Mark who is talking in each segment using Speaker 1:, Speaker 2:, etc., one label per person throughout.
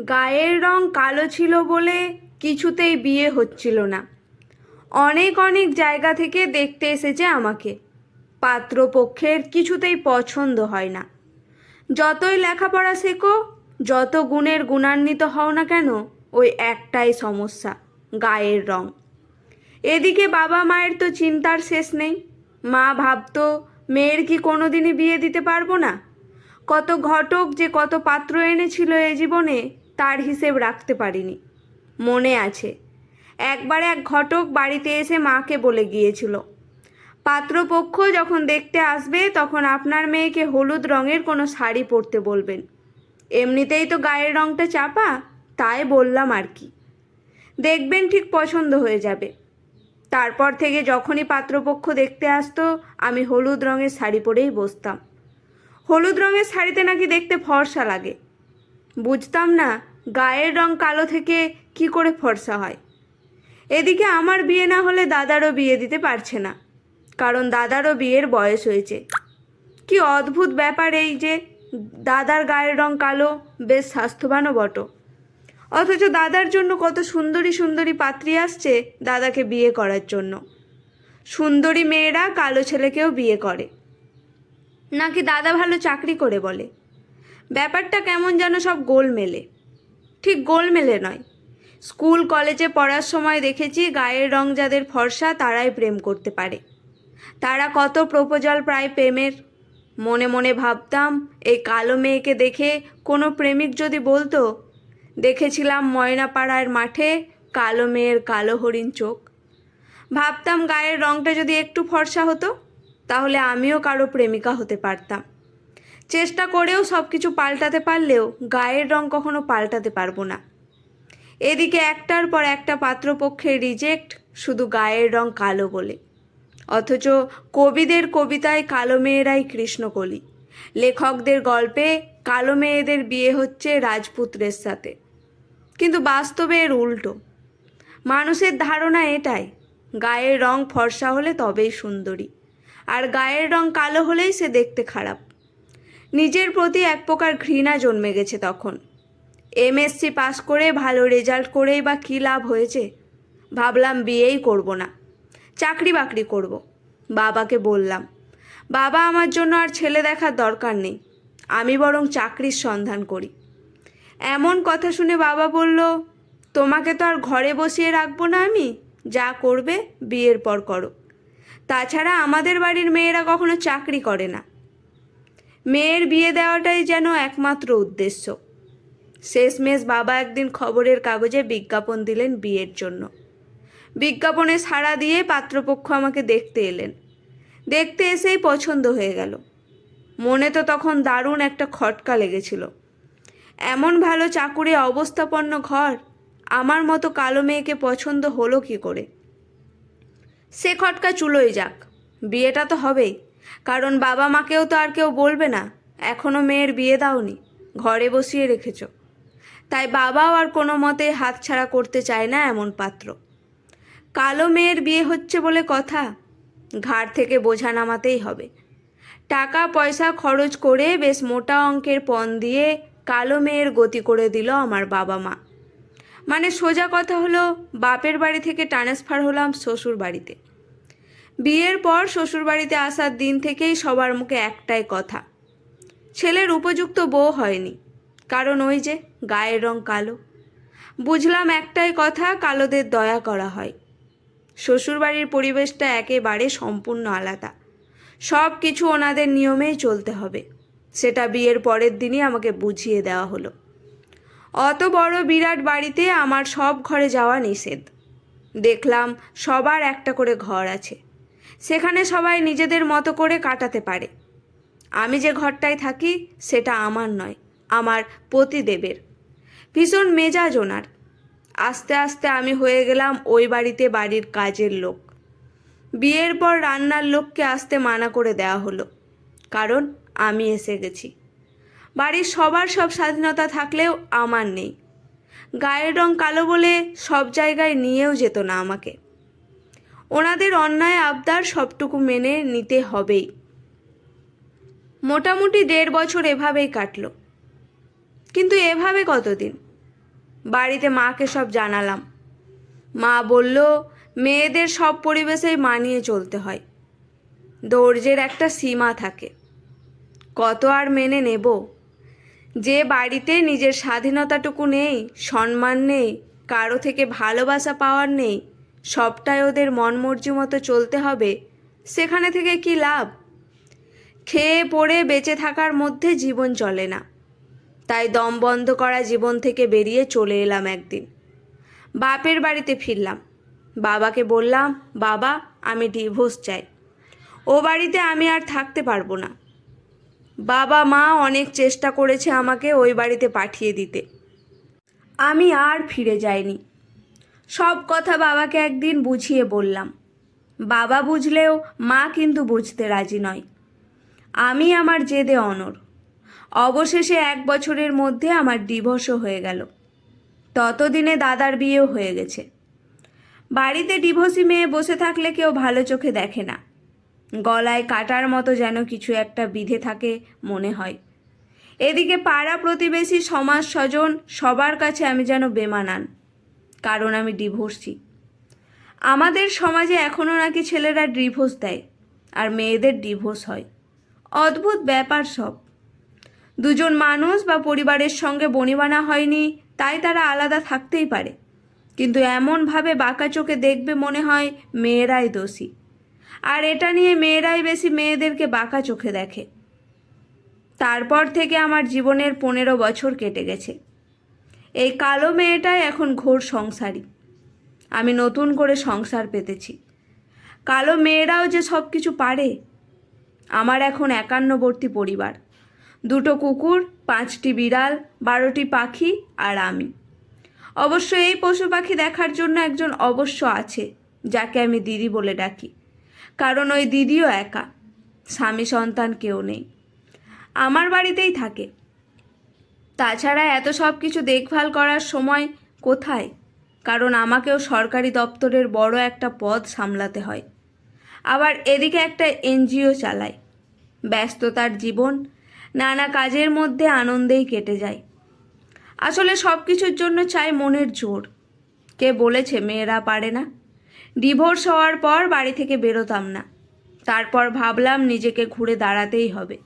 Speaker 1: গায়ের রং কালো ছিল বলে কিছুতেই বিয়ে হচ্ছিল না। অনেক অনেক জায়গা থেকে দেখতে এসেছে আমাকে। পাত্রপক্ষের কিছুতেই পছন্দ হয় না। যতই লেখাপড়া শেখো, যত গুণের গুণান্বিত হও না কেন, ওই একটাই সমস্যা, গায়ের রং। এদিকে বাবা মায়ের তো চিন্তার শেষ নেই। মা ভাবতো মেয়ের কি কোনোদিনই বিয়ে দিতে পারবো না। কত ঘটক যে কত পাত্র এনেছিল এ জীবনে, তার হিসেব রাখতে পারিনি। মনে আছে, একবার এক ঘটক বাড়িতে এসে মাকে বলে গিয়েছিল, পাত্রপক্ষ যখন দেখতে আসবে তখন আপনার মেয়েকে হলুদ রঙের কোনো শাড়ি পরতে বলবেন। এমনিতেই তো গায়ের রঙটা চাপা, তাই বললাম আর কি। দেখবেন ঠিক পছন্দ হয়ে যাবে। তারপর থেকে যখনই পাত্রপক্ষ দেখতে আসতো, আমি হলুদ রঙের শাড়ি পরেই বসতাম। হলুদ রঙের শাড়িতে নাকি দেখতে ফর্সা লাগে। বুঝতাম না গায়ের রং কালো থেকে কি করে ফর্সা হয়। এদিকে আমার বিয়ে না হলে দাদারও বিয়ে দিতে পারছে না, কারণ দাদারও বিয়ের বয়স হয়েছে। কি অদ্ভুত ব্যাপার এই যে, দাদার গায়ের রং কালো, বেশ স্বাস্থ্যবানও বটো, অথচ দাদার জন্য কত সুন্দরী সুন্দরী পাত্রী আসছে দাদাকে বিয়ে করার জন্য। সুন্দরী মেয়েরা কালো ছেলেকেও বিয়ে করে, নাকি দাদা ভালো চাকরি করে বলে। ব্যাপারটা কেমন যেন সব গোলমেলে। ঠিক গোলমেলে নয়, স্কুল কলেজে পড়ার সময় দেখেছি গায়ের রং যাদের ফর্সা তারাই প্রেম করতে পারে। তারা কত প্রপোজাল প্রায় প্রেমের। মনে মনে ভাবতাম, এই কালো মেয়েকে দেখে কোনো প্রেমিক যদি বলতো, দেখেছিলাম ময়নাপাড়ার মাঠে কালো মেয়ের কালো হরিণ চোখ, ভাবতাম গায়ের রংটা যদি একটু ফর্সা হতো তাহলে আমিও কারো প্রেমিকা হতে পারতাম। চেষ্টা করেও সব কিছু পাল্টাতে পারলেও গায়ের রং কখনো পাল্টাতে পারবো না। এদিকে একটার পর একটা পাত্রপক্ষের রিজেক্ট, শুধু গায়ের রং কালো বলে। অথচ কবিদের কবিতায় কালো মেয়েরাই কৃষ্ণকলি, লেখকদের গল্পে কালো মেয়েদের বিয়ে হচ্ছে রাজপুত্রের সাথে। কিন্তু বাস্তবে এর উল্টো। মানুষের ধারণা এটাই, গায়ের রং ফর্সা হলে তবেই সুন্দরী, আর গায়ের রং কালো হলেই সে দেখতে খারাপ। নিজের প্রতি এক প্রকার ঘৃণা জন্মে গেছে তখন। এমএসসি পাস করে ভালো রেজাল্ট করেই বা কী লাভ হয়েছে। ভাবলাম বিয়েই করব না, চাকরি বাকরি করব। বাবাকে বললাম, বাবা আমার জন্য আর ছেলে দেখার দরকার নেই, আমি বরং চাকরির সন্ধান করি। এমন কথা শুনে বাবা বলল, তোমাকে তো আর ঘরে বসিয়ে রাখবো না আমি, যা করবে বিয়ের পর করো। তাছাড়া আমাদের বাড়ির মেয়েরা কখনো চাকরি করে না। মেয়ের বিয়ে দেওয়াটাই যেন একমাত্র উদ্দেশ্য। শেষমেশ বাবা একদিন খবরের কাগজে বিজ্ঞাপন দিলেন বিয়ের জন্য। বিজ্ঞাপনে সাড়া দিয়ে পাত্রপক্ষ আমাকে দেখতে এলেন। দেখতে এসেই পছন্দ হয়ে গেল। মনে তো তখন দারুণ একটা খটকা লেগেছিল। এমন ভালো চাকুরে অবস্থাপন্ন ঘর, আমার মতো কালো মেয়েকে পছন্দ হলো কি করে? সে খটকা চুলোই যাক, বিয়েটা তো হবেই। কারণ বাবা মাকেও তো আর কেউ বলবে না এখনও মেয়ের বিয়ে দাওনি, ঘরে বসিয়ে রেখেছ। তাই বাবাও আর কোনো মতে হাতছাড়া করতে চায় না এমন পাত্র। কালো মেয়ের বিয়ে হচ্ছে বলে কথা, ঘাড় থেকে বোঝা নামাতেই হবে। টাকা পয়সা খরচ করে বেশ মোটা অঙ্কের পণ দিয়ে কালো মেয়ের গতি করে দিল আমার বাবা মা। মানে সোজা কথা হলো, বাপের বাড়ি থেকে ট্রান্সফার হলাম শ্বশুর বাড়িতে। বিয়ের পর শ্বশুর বাড়িতে আসার দিন থেকেই সবার মুখে একটাই কথা, ছেলের উপযুক্ত বউ হয়নি, কারণ ওই যে গায়ের রং কালো। বুঝলাম একটাই কথা, কালোদের দয়া করা হয়। শ্বশুরবাড়ির পরিবেশটা একেবারে সম্পূর্ণ আলাদা। সব কিছু ওনাদের নিয়মেই চলতে হবে, সেটা বিয়ের পরের দিনই আমাকে বুঝিয়ে দেওয়া হলো। অত বড় বিরাট বাড়িতে আমার সব ঘরে যাওয়া নিষেধ। দেখলাম সবার একটা করে ঘর আছে, সেখানে সবাই নিজেদের মতো করে কাটাতে পারে। আমি যে ঘরটায় থাকি সেটা আমার নয়, আমার পতিদেবের। ভীষণ মেজাজ ওনার। আস্তে আস্তে আমি হয়ে গেলাম ওই বাড়িতে বাড়ির কাজের লোক। বিয়ের পর রান্নার লোককে আসতে মানা করে দেওয়া হলো, কারণ আমি এসে গেছি। বাড়ির সবার সব স্বাধীনতা থাকলেও আমার নেই। গায়ের রং কালো বলে সব জায়গায় নিয়েও যেত না আমাকে। ওনাদের অন্যায় আবদার সবটুকু মেনে নিতে হবেই। মোটামুটি 1.5 বছর এভাবেই কাটলো। কিন্তু এভাবে কতদিন? বাড়িতে মাকে সব জানালাম। মা বলল, মেয়েদের সব পরিবেশেই মানিয়ে চলতে হয়, ধৈর্যের একটা সীমা থাকে। কত আর মেনে নেব? যে বাড়িতে নিজের স্বাধীনতাটুকু নেই, সম্মান নেই, কারো থেকে ভালোবাসা পাওয়ার নেই, সবটাই ওদের মন মর্জি মতো চলতে হবে, সেখানে থেকে কি লাভ? খেয়ে পড়ে বেঁচে থাকার মধ্যে জীবন চলে না। তাই দম বন্ধ করা জীবন থেকে বেরিয়ে চলে এলাম একদিন। বাপের বাড়িতে ফিরলাম। বাবাকে বললাম, বাবা, আমি ডিভোর্স চাই। ও বাড়িতে আমি আর থাকতে পারবো না। বাবা মা অনেক চেষ্টা করেছে আমাকে ওই বাড়িতে পাঠিয়ে দিতে। আমি আর ফিরে যাইনি। সব কথা বাবাকে একদিন বুঝিয়ে বললাম। বাবা বুঝলেও মা কিন্তু বুঝতে রাজি নয়। আমি আমার জেদে অনড়। অবশেষে 1 বছরের মধ্যে আমার ডিভোর্সও হয়ে গেল। ততদিনে দাদার বিয়েও হয়ে গেছে। বাড়িতে ডিভোর্সি মেয়ে বসে থাকলে কেউ ভালো চোখে দেখে না। গলায় কাটার মতো যেন কিছু একটা বিধে থাকে মনে হয়। এদিকে পাড়া প্রতিবেশী, সমাজ স্বজন সবার কাছে আমি যেন বেমানান, কারণ আমি ডিভোর্সি। আমাদের সমাজে এখনও নাকি ছেলেরা ডিভোর্স দেয় আর মেয়েদের ডিভোর্স হয়। অদ্ভুত ব্যাপার সব। দুজন মানুষ বা পরিবারের সঙ্গে বনিবানা হয়নি তাই তারা আলাদা থাকতেই পারে, কিন্তু এমনভাবে বাঁকা চোখে দেখবে মনে হয় মেয়েরাই দোষী। আর এটা নিয়ে মেয়েরাই বেশি মেয়েদেরকে বাঁকা চোখে দেখে। তারপর থেকে আমার জীবনের 15 বছর কেটে গেছে। এই কালো মেয়েটাই এখন ঘোর সংসারী। আমি নতুন করে সংসার পেতেছি। কালো মেয়েরাও যে সব কিছু পারে। আমার এখন 51বর্তী পরিবার, 2টো কুকুর, 5টি বিড়াল, 12টি পাখি আর আমি। অবশ্য এই পশু পাখি দেখার জন্য একজন অবশ্য আছে, যাকে আমি দিদি বলে ডাকি, কারণ ওই দিদিও একা, স্বামী সন্তান কেউ নেই, আমার বাড়িতেই থাকে। তাছাড়া এত সব কিছু দেখভাল করার সময় কোথায়? কারণ আমাকেও সরকারি দপ্তরের বড় একটা পদ সামলাতে হয়। আবার এদিকে একটা এনজিও চালাই। ব্যস্ততার জীবন, নানা কাজের মধ্যে আনন্দেই কেটে যায়। আসলে সব কিছুর জন্য চাই মনের জোর। কে বলেছে মেয়েরা পারে না? ডিভোর্স হওয়ার পর বাড়ি থেকে বেরোতাম না। তারপর ভাবলাম নিজেকে ঘুরে দাঁড়াতেই হবে,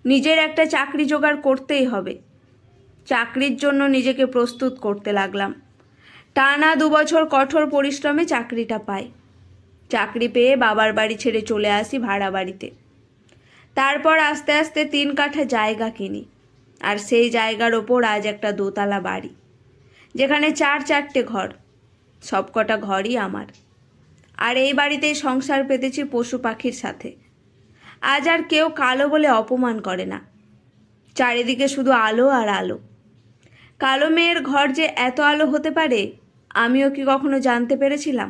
Speaker 1: নিজের একটা চাকরি জোগাড় করতেই হবে। চাকরির জন্য নিজেকে প্রস্তুত করতে লাগলাম। টানা 2 বছর কঠোর পরিশ্রমে চাকরিটা পাই। চাকরি পেয়ে বাবার বাড়ি ছেড়ে চলে আসি ভাড়া বাড়িতে। তারপর আস্তে আস্তে 3 কাঠা জায়গা কিনি, আর সেই জায়গার ওপর আজ একটা দোতলা বাড়ি, যেখানে 4-4টে ঘর, সবকটা ঘরই আমার। আর এই বাড়িতেই সংসার পেতেছি পশু পাখির সাথে। আজ আর কেউ কালো বলে অপমান করে না। চারিদিকে শুধু আলো আর আলো। কালো মেয়ের ঘর যে এত আলো হতে পারে, আমিও কি কখনো জানতে পেরেছিলাম?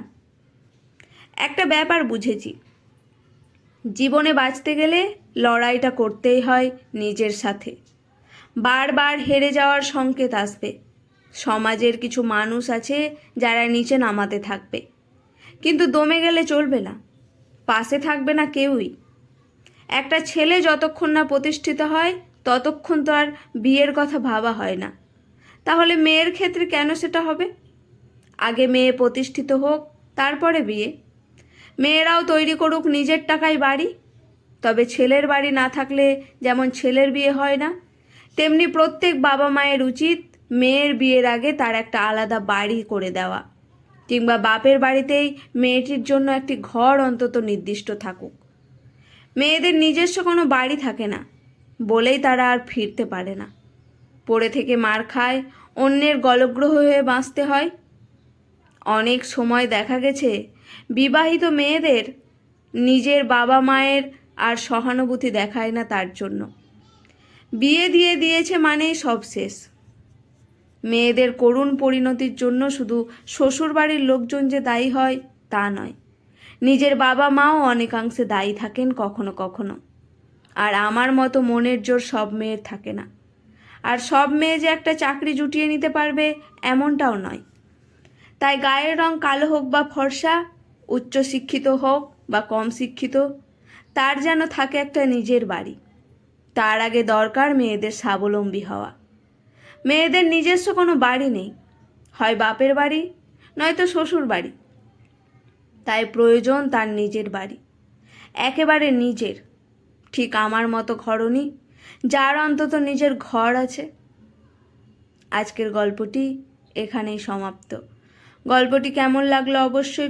Speaker 1: একটা ব্যাপার বুঝেছি, জীবনে বাঁচতে গেলে লড়াইটা করতেই হয় নিজের সাথে। বারবার হেরে যাওয়ার সংকেত আসবে। সমাজের কিছু মানুষ আছে যারা নিচে নামাতে থাকবে, কিন্তু দমে গেলে চলবে না, পাশে থাকবে না কেউই। একটা ছেলে যতক্ষণ না প্রতিষ্ঠিত হয় ততক্ষণ তো আর বিয়ের কথা ভাবা হয় না। তাহলে মেয়ের ক্ষেত্রে কেন সেটা হবে? আগে মেয়ে প্রতিষ্ঠিত হোক, তারপরে বিয়ে। মেয়েরাও তৈরি করুক নিজের টাকায় বাড়ি। তবে ছেলের বাড়ি না থাকলে যেমন ছেলের বিয়ে হয় না, তেমনি প্রত্যেক বাবা মায়ের উচিত মেয়ের বিয়ের আগে তার একটা আলাদা বাড়ি করে দেওয়া, কিংবা বাপের বাড়িতেই মেয়েটির জন্য একটি ঘর অন্তত নির্দিষ্ট থাকুক। মেয়েদের নিজস্ব কোনো বাড়ি থাকে না বলেই তারা আর ফিরতে পারে না। পড়ে থেকে মার খায়, অন্যের গলগ্রহ হয়ে বাঁচতে হয়। অনেক সময় দেখা গেছে বিবাহিত মেয়েদের নিজের বাবা মায়ের আর সহানুভূতি দেখায় না তার জন্য। বিয়ে দিয়ে দিয়েছে মানেই সব শেষ। মেয়েদের করুণ পরিণতির জন্য শুধু শ্বশুরবাড়ির লোকজন যে দায়ী হয় তা নয়, নিজের বাবা মাও অনেকাংশে দায়ী থাকেন কখনো কখনো। আর আমার মতো মনের জোর সব মেয়ের থাকে না। আর সব মেয়ে যে একটা চাকরি জুটিয়ে নিতে পারবে এমনটাও নয়। তাই গায়ের রং কালো হোক বা ফর্সা, উচ্চশিক্ষিত হোক বা কম শিক্ষিত, তার যেন থাকে একটা নিজের বাড়ি। তার আগে দরকার মেয়েদের স্বাবলম্বী হওয়া। মেয়েদের নিজস্ব কোনো বাড়ি নেই, হয় বাপের বাড়ি নয়তো শ্বশুর বাড়ি। তাই প্রয়োজন তার নিজের বাড়ি, একেবারে নিজের, ঠিক আমার মতো ঘরণী, যার অন্তত নিজের ঘর আছে। আজকের গল্পটি এখানেই সমাপ্ত। গল্পটি কেমন লাগলো অবশ্যই